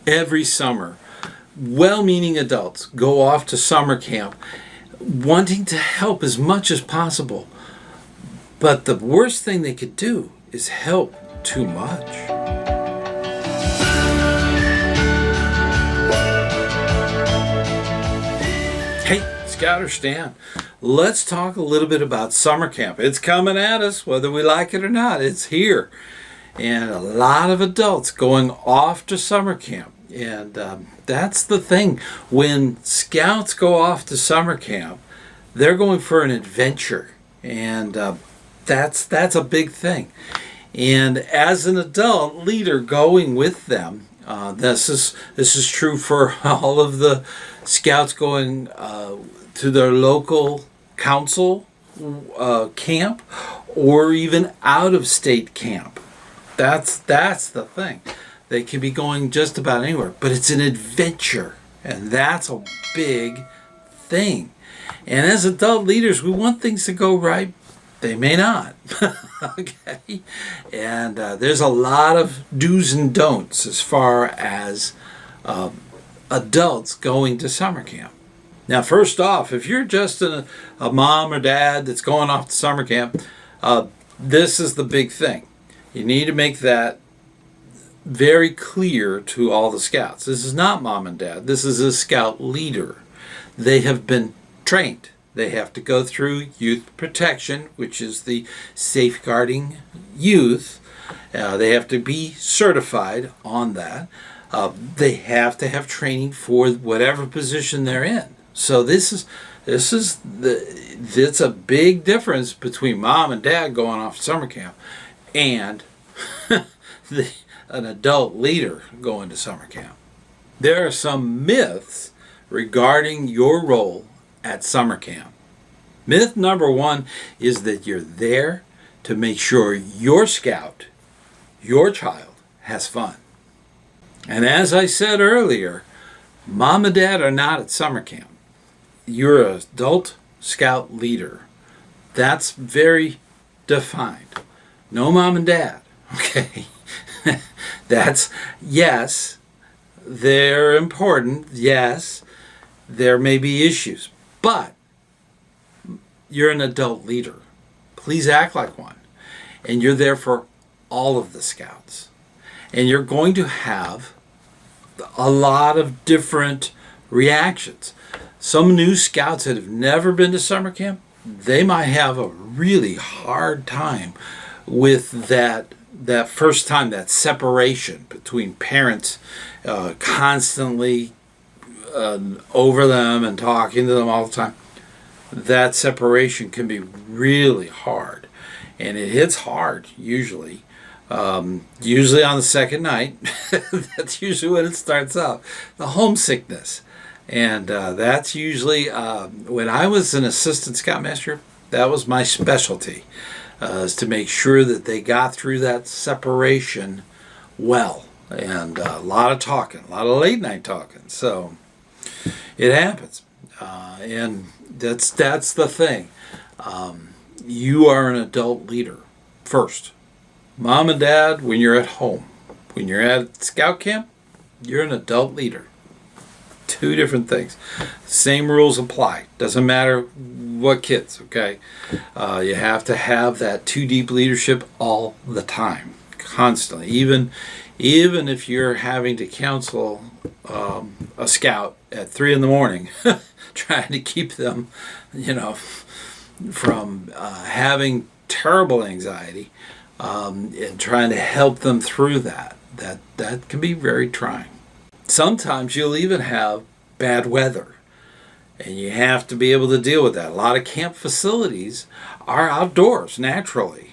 Every summer, well-meaning adults go off to summer camp wanting to help as much as possible. But the worst thing they could do is help too much. Hey, ScouterStan, let's talk a little bit about summer camp. It's coming at us, whether we like it or not. It's here. And a lot of adults going off to summer camp. And that's the thing. When scouts go off to summer camp, they're going for an adventure. And that's a big thing. And as an adult leader going with them, this is true for all of the scouts going to their local council camp or even out-of-state camp. That's the thing. They can be going just about anywhere, but it's an adventure, and that's a big thing. And as adult leaders, we want things to go right. They may not. Okay? And there's a lot of do's and don'ts as far as adults going to summer camp. Now, first off, if you're just a mom or dad that's going off to summer camp, this is the big thing. You need to make that very clear to all the scouts. This is not mom and dad. This is a scout leader. They have been trained. They have to go through youth protection, which is the safeguarding youth. They have to be certified on that. They have to have training for whatever position they're in. So it's a big difference between mom and dad going off to summer camp and an adult leader going to summer camp. There are some myths regarding your role at summer camp. Myth number one is that you're there to make sure your scout, your child, has fun. And as I said earlier, mom and dad are not at summer camp. You're an adult scout leader. That's very defined. No mom and dad. Okay. That's, yes, they're important. Yes, there may be issues. But you're an adult leader. Please act like one. And you're there for all of the scouts. And you're going to have a lot of different reactions. Some new scouts that have never been to summer camp, they might have a really hard time with that first time, that separation between parents constantly over them and talking to them all the time. That separation can be really hard, and it hits hard usually. Usually on the second night. That's usually when it starts out. The homesickness. And that's usually, when I was an assistant scoutmaster, that was my specialty, is to make sure that they got through that separation well. And a lot of talking, a lot of late night talking. So it happens. And that's the thing. You are an adult leader first. Mom and dad, when you're at home. When you're at scout camp, you're an adult leader. Two different things. Same rules apply. Doesn't matter what kids, okay? You have to have that too deep leadership all the time, constantly. Even if you're having to counsel a scout at 3 a.m, trying to keep them, from having terrible anxiety, and trying to help them through that can be very trying. Sometimes you'll even have bad weather, and you have to be able to deal with that. A lot of camp facilities are outdoors naturally.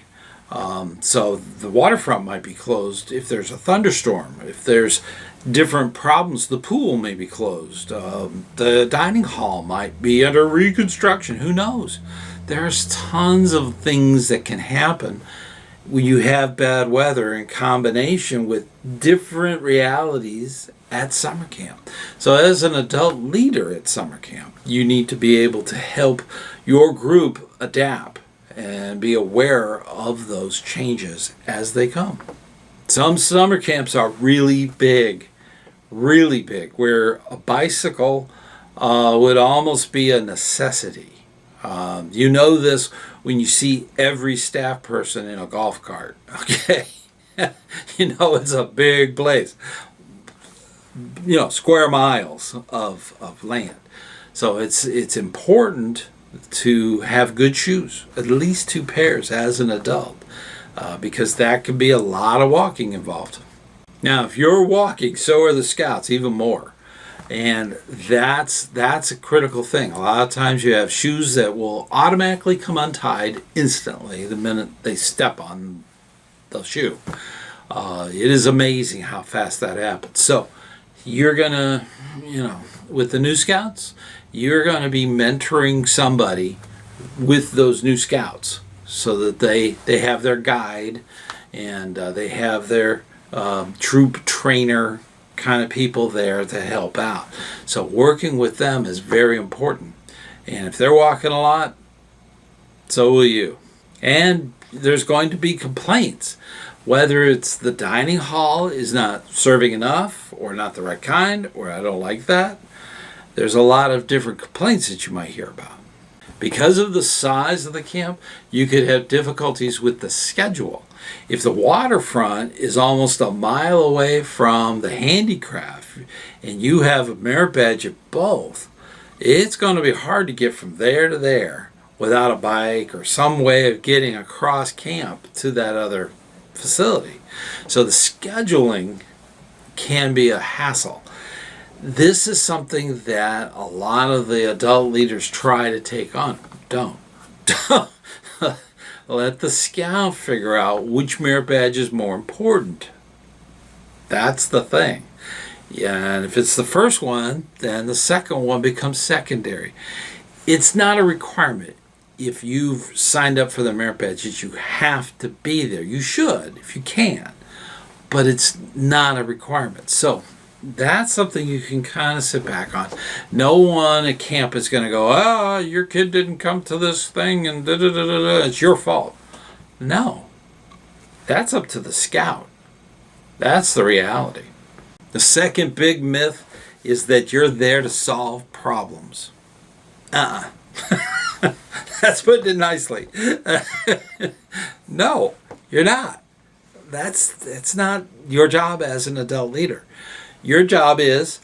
So the waterfront might be closed if there's a thunderstorm. If there's different problems, the pool may be closed. The dining hall might be under reconstruction. Who knows? There's tons of things that can happen when you have bad weather in combination with different realities at summer camp. So as an adult leader at summer camp, you need to be able to help your group adapt and be aware of those changes as they come. Some summer camps are really big, really big, where a bicycle would almost be a necessity. You know this when you see every staff person in a golf cart, okay? You know it's a big place. You know, square miles of land. So it's important to have good shoes, at least 2 pairs as an adult, because that could be a lot of walking involved. Now, if you're walking, so are the scouts, even more. And that's a critical thing. A lot of times you have shoes that will automatically come untied instantly the minute they step on the shoe. It is amazing how fast that happens. So you're going to, with the new scouts, you're going to be mentoring somebody with those new scouts so that they have their guide and they have their troop trainer kind of people there to help out. So working with them is very important. And if they're walking a lot, so will you. And there's going to be complaints, whether it's the dining hall is not serving enough or not the right kind, or I don't like that. There's a lot of different complaints that you might hear about. Because of the size of the camp, you could have difficulties with the schedule. If the waterfront is almost a mile away from the handicraft and you have a merit badge at both, it's going to be hard to get from there to there without a bike or some way of getting across camp to that other facility. So the scheduling can be a hassle. This is something that a lot of the adult leaders try to take on. Don't. Let the scout figure out which merit badge is more important. That's the thing. Yeah, and if it's the first one, then the second one becomes secondary. It's not a requirement. If you've signed up for the merit badges, you have to be there. You should, if you can. But it's not a requirement. So that's something you can kind of sit back on. No one at camp is going to go, your kid didn't come to this thing and da-da-da-da-da. It's your fault. No. That's up to the scout. That's the reality. The second big myth is that you're there to solve problems. That's putting it nicely. No, you're not. That's not your job as an adult leader. Your job is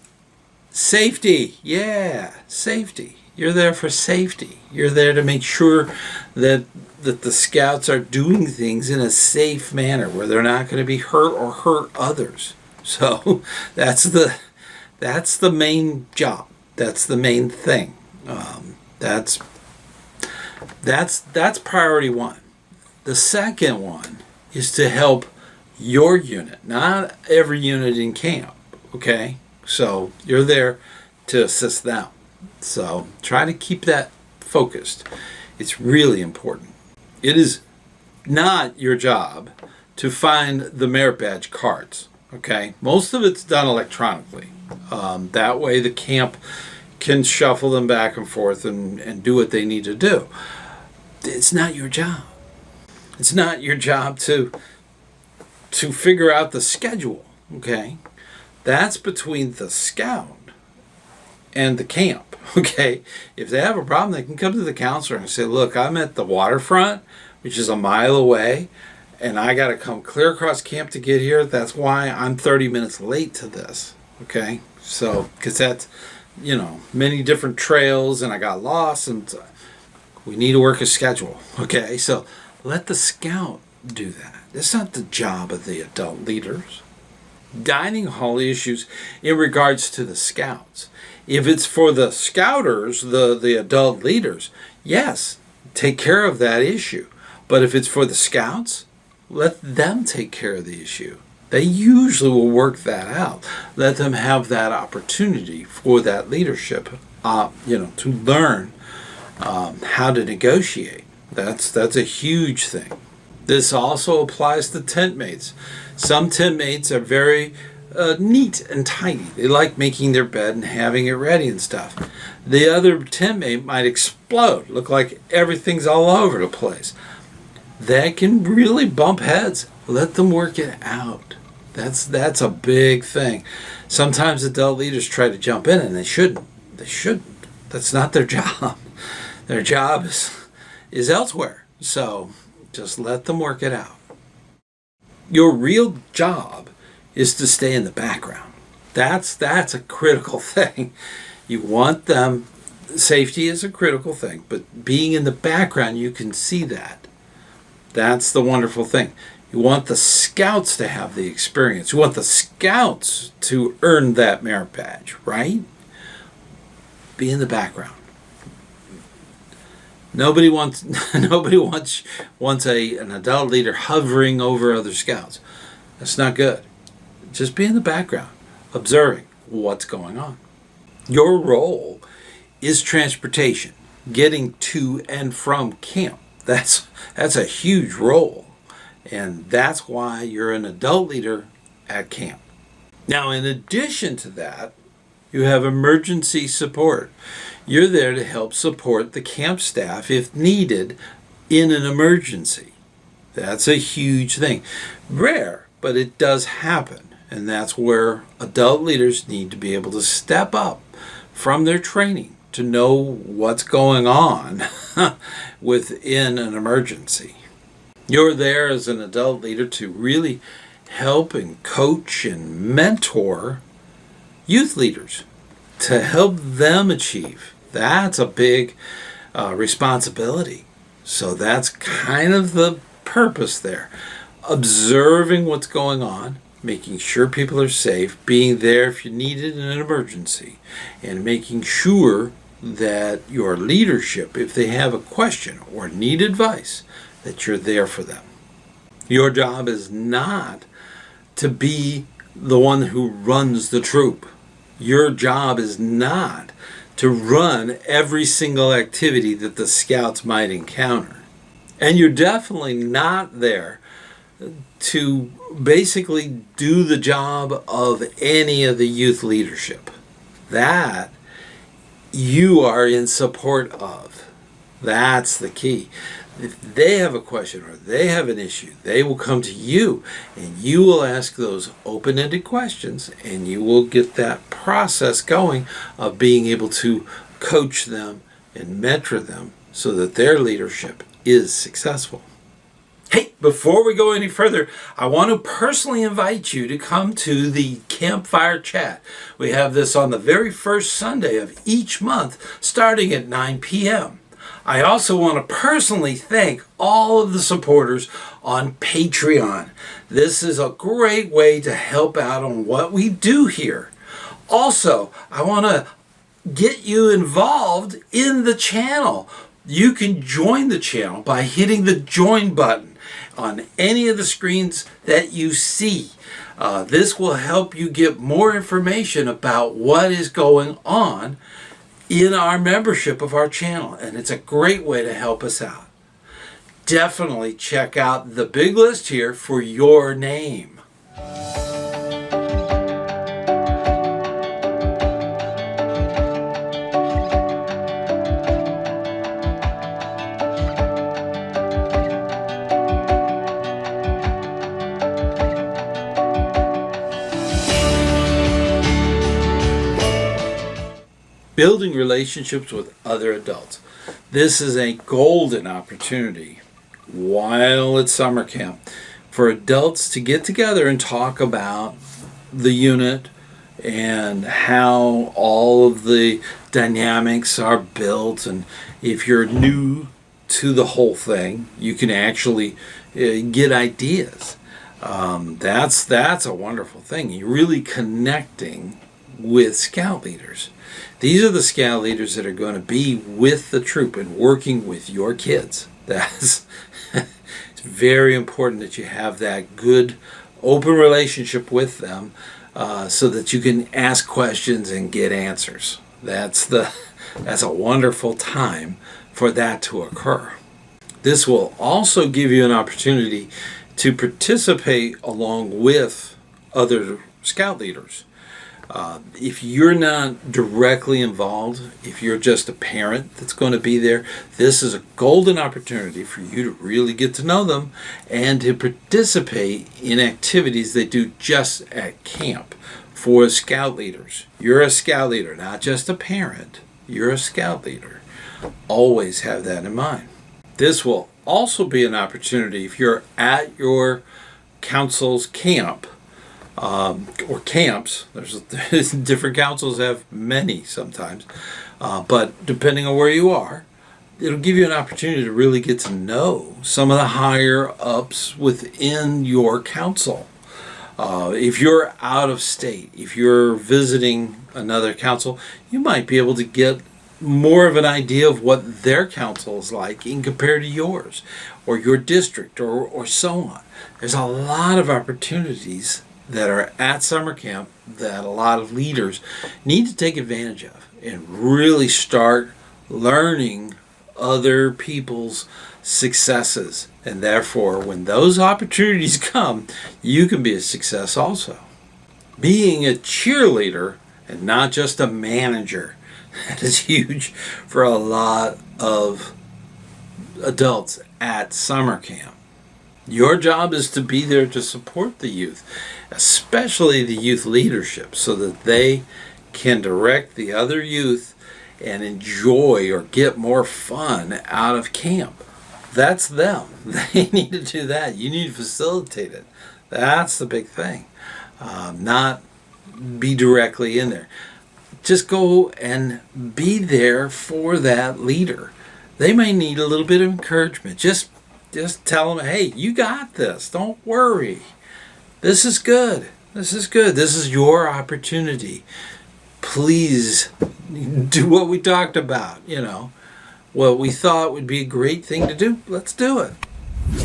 safety. Yeah, safety. You're there for safety. You're there to make sure that the scouts are doing things in a safe manner where they're not going to be hurt or hurt others. So that's the main job. That's the main thing. That's priority one. The second one is to help your unit, not every unit in camp. Okay, so you're there to assist them. So try to keep that focused. It's really important. It is not your job to find the merit badge cards. Okay, most of it's done electronically. That way the camp can shuffle them back and forth and do what they need to do. It's not your job. It's not your job to figure out the schedule. Okay. That's between the scout and the camp, okay? If they have a problem, they can come to the counselor and say, look, I'm at the waterfront, which is a mile away, and I got to come clear across camp to get here. That's why I'm 30 minutes late to this, okay? So, because that's, many different trails, and I got lost, and we need to work a schedule, okay? So let the scout do that. It's not the job of the adult leaders. Dining hall issues in regards to the scouts. If it's for the scouters, the adult leaders, yes, take care of that issue. But if it's for the scouts, let them take care of the issue. They usually will work that out. Let them have that opportunity for that leadership, to learn how to negotiate. That's a huge thing. This also applies to tent mates. Some tent mates are very neat and tidy. They like making their bed and having it ready and stuff. The other tent mate might explode, look like everything's all over the place. That can really bump heads. Let them work it out. That's a big thing. Sometimes adult leaders try to jump in, and they shouldn't. They shouldn't. That's not their job. Their job is elsewhere. So just let them work it out. Your real job is to stay in the background. That's a critical thing. You want them. Safety is a critical thing, but being in the background, you can see that. That's the wonderful thing. You want the scouts to have the experience. You want the scouts to earn that merit badge, right? Be in the background. Nobody wants an adult leader hovering over other scouts. That's not good. Just be in the background, observing what's going on. Your role is transportation, getting to and from camp. That's a huge role. And that's why you're an adult leader at camp. Now, in addition to that, you have emergency support. You're there to help support the camp staff if needed in an emergency. That's a huge thing. Rare, but it does happen. And that's where adult leaders need to be able to step up from their training to know what's going on within an emergency. You're there as an adult leader to really help and coach and mentor youth leaders to help them achieve. That's a big responsibility. So that's kind of the purpose there. Observing what's going on, making sure people are safe, being there if you need it in an emergency, and making sure that your leadership, if they have a question or need advice, that you're there for them. Your job is not to be the one who runs the troop. Your job is not to run every single activity that the scouts might encounter. And you're definitely not there to basically do the job of any of the youth leadership. That you are in support of. That's the key. If they have a question or they have an issue, they will come to you and you will ask those open-ended questions, and you will get that process going of being able to coach them and mentor them so that their leadership is successful. Hey, before we go any further, I want to personally invite you to come to the Campfire Chat. We have this on the very first Sunday of each month, starting at 9 p.m. I also want to personally thank all of the supporters on Patreon. This is a great way to help out on what we do here. Also, I want to get you involved in the channel. You can join the channel by hitting the join button on any of the screens that you see. This will help you get more information about what is going on in our membership of our channel, and it's a great way to help us out. Definitely check out the big list here for your name. Building relationships with other adults. This is a golden opportunity while at summer camp for adults to get together and talk about the unit and how all of the dynamics are built. And if you're new to the whole thing, you can actually get ideas. That's a wonderful thing. You're really connecting with scout leaders. These are the scout leaders that are going to be with the troop and working with your kids. It's very important that you have that good, open relationship with them so that you can ask questions and get answers. That's a wonderful time for that to occur. This will also give you an opportunity to participate along with other scout leaders. If you're not directly involved, if you're just a parent that's going to be there, this is a golden opportunity for you to really get to know them and to participate in activities they do just at camp. For scout leaders, you're a scout leader, not just a parent. You're a scout leader. Always have that in mind. This will also be an opportunity if you're at your council's camp or camps. There's different councils have many sometimes, but depending on where you are, it'll give you an opportunity to really get to know some of the higher ups within your council. If you're out of state, if you're visiting another council, you might be able to get more of an idea of what their council is like in compared to yours or your district or so on. There's a lot of opportunities that are at summer camp that a lot of leaders need to take advantage of and really start learning other people's successes. And therefore, when those opportunities come, you can be a success also. Being a cheerleader and not just a manager, that is huge for a lot of adults at summer camp. Your job is to be there to support the youth, especially the youth leadership, so that they can direct the other youth and enjoy or get more fun out of camp. That's them. They need to do that. You need to facilitate it. That's the big thing. Not be directly in there. Just go and be there for that leader. They may need a little bit of encouragement. Just tell them, hey, you got this. Don't worry. This is good. This is good. This is your opportunity. Please do what we talked about, What we thought would be a great thing to do, let's do it.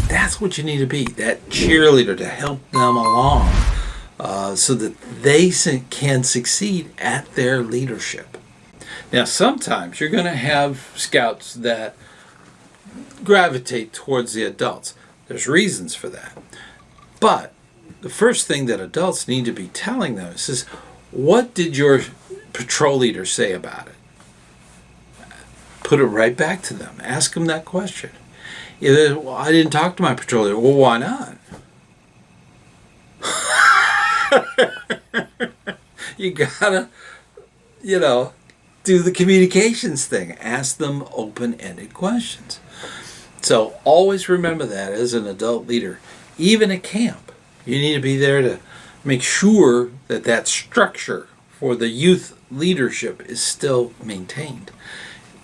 That's what you need to be, that cheerleader to help them along so that they can succeed at their leadership. Now, sometimes you're going to have scouts that gravitate towards the adults. There's reasons for that. But the first thing that adults need to be telling them is, what did your patrol leader say about it? Put it right back to them. Ask them that question. Well, I didn't talk to my patrol leader. Well, why not? You gotta, do the communications thing. Ask them open-ended questions. So always remember that as an adult leader. Even at camp, you need to be there to make sure that that structure for the youth leadership is still maintained.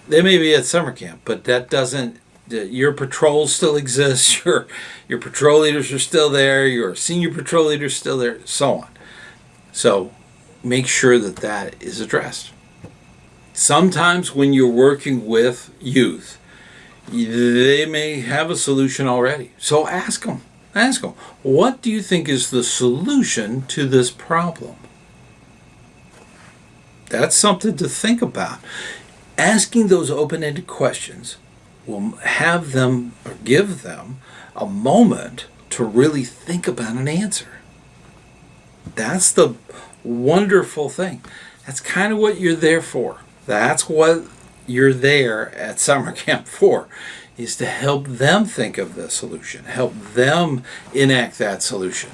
They may be at summer camp, but that doesn't, your patrols still exist, your patrol leaders are still there, your senior patrol leaders still there, so on. So make sure that that is addressed. Sometimes when you're working with youth, they may have a solution already. So ask them, what do you think is the solution to this problem? That's something to think about. Asking those open-ended questions will have them or give them a moment to really think about an answer. That's the wonderful thing. That's kind of what you're there for. That's what you're there at summer camp for, is to help them think of the solution, help them enact that solution,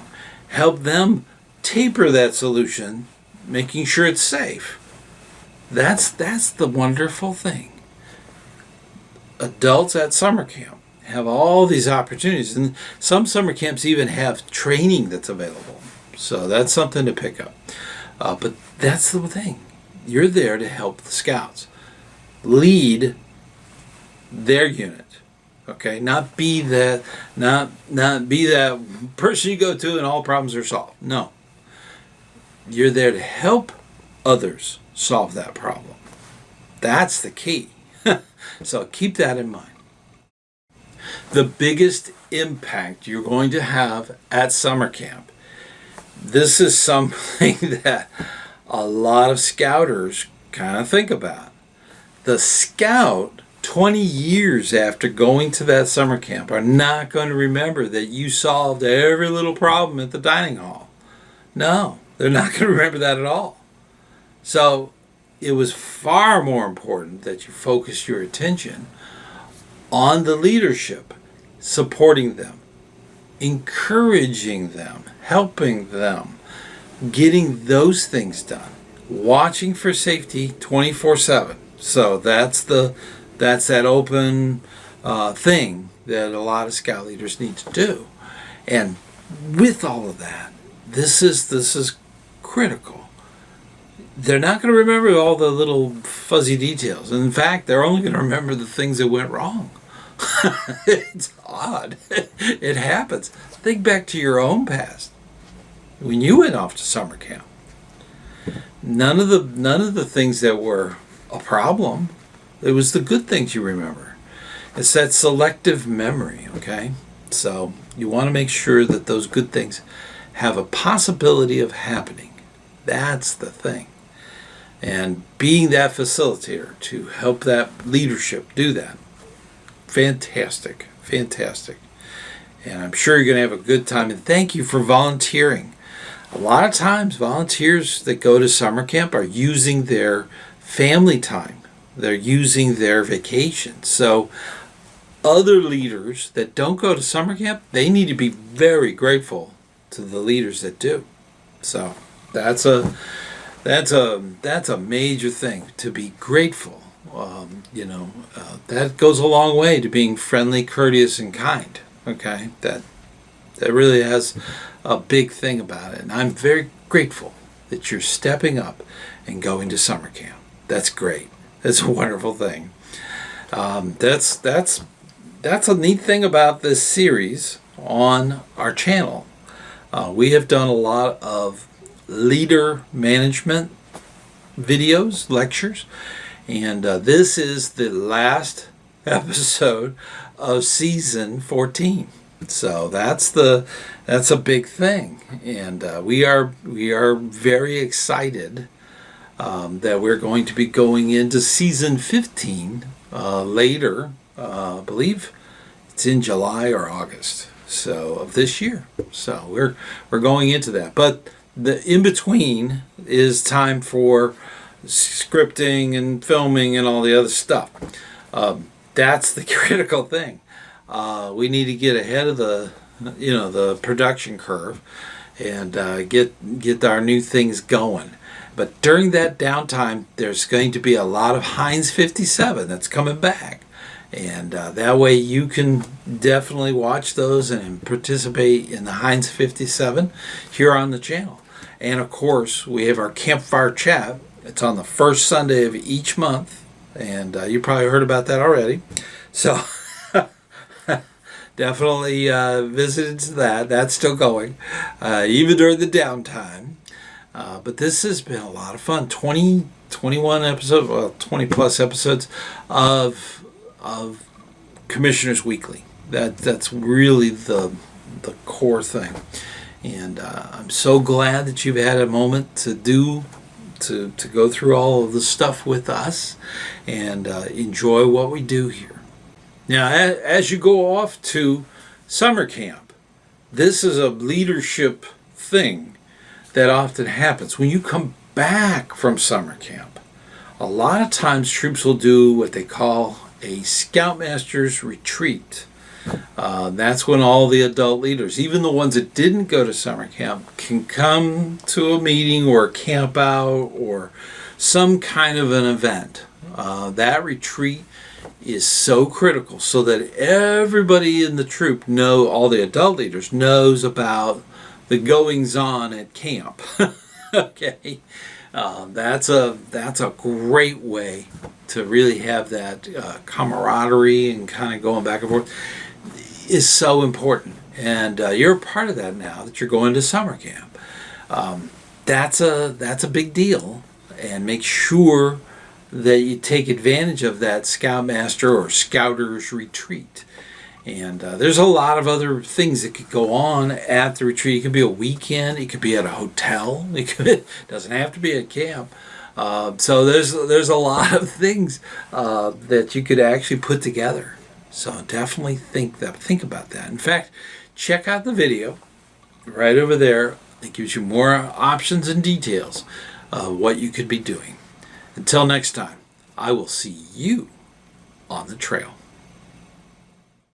help them taper that solution, making sure it's safe. That's the wonderful thing. Adults at summer camp have all these opportunities, and some summer camps even have training that's available. So that's something to pick up. But that's the thing. You're there to help the scouts lead their unit. Okay, not be that person you go to and all problems are solved. No, you're there to help others solve that problem. That's the key. So keep that in mind. The biggest impact you're going to have at summer camp. This is something that a lot of scouters kind of think about. The scout 20 years after going to that summer camp are not going to remember that you solved every little problem at the dining hall. No, they're not going to remember that at all. So it was far more important that you focus your attention on the leadership, supporting them, encouraging them, helping them, getting those things done, watching for safety 24/7. So that's that open thing that a lot of scout leaders need to do. And with all of that, this is critical. They're not going to remember all the little fuzzy details. And in fact, they're only going to remember the things that went wrong. It's odd. It happens. Think back to your own past. When you went off to summer camp, none of the things that were a problem. It was the good things you remember. It's that selective memory, okay? So you want to make sure that those good things have a possibility of happening. That's the thing. And being that facilitator to help that leadership do that. Fantastic. Fantastic. And I'm sure you're going to have a good time. And thank you for volunteering. A lot of times volunteers that go to summer camp are using their family time. They're using their vacation. So other leaders that don't go to summer camp, they need to be very grateful to the leaders that do. So that's a major thing, to be grateful. That goes a long way to being friendly, courteous, and kind. Okay, that really has a big thing about it. And I'm very grateful that you're stepping up and going to summer camp. That's great. That's a wonderful thing. That's a neat thing about this series on our channel. We have done a lot of leader management videos, lectures, and this is the last episode of season 14. So that's a big thing, and we are very excited that we're going to be going into season 15 later. I believe it's in July or August of this year. So we're going into that, but the in between is time for scripting and filming and all the other stuff. That's the critical thing. We need to get ahead of the production curve and get our new things going. But during that downtime, there's going to be a lot of Heinz 57 that's coming back. And that way you can definitely watch those and participate in the Heinz 57 here on the channel. And of course, we have our campfire chat. It's on the first Sunday of each month. And you probably heard about that already. So definitely visited to that. That's still going, even during the downtime. But this has been a lot of fun. 21 episodes, well, 20 plus episodes of Commissioners Weekly. That's really the core thing. And I'm so glad that you've had a moment to go through all of the stuff with us and enjoy what we do here. Now, as you go off to summer camp, this is a leadership thing that often happens. When you come back from summer camp, a lot of times troops will do what they call a Scoutmaster's retreat. That's when all the adult leaders, even the ones that didn't go to summer camp, can come to a meeting or a camp out or some kind of an event. That retreat is so critical so that everybody in the troop all the adult leaders knows about the goings on at camp. Okay, that's a great way to really have that camaraderie and kind of going back and forth is so important. And you're a part of that now that you're going to summer camp. That's a big deal, and make sure that you take advantage of that Scoutmaster or Scouter's retreat. And there's a lot of other things that could go on at the retreat. It could be a weekend. It could be at a hotel. It doesn't have to be at camp. So there's a lot of things that you could actually put together. So definitely think about that. In fact, check out the video right over there. It gives you more options and details what you could be doing. Until next time, I will see you on the trail.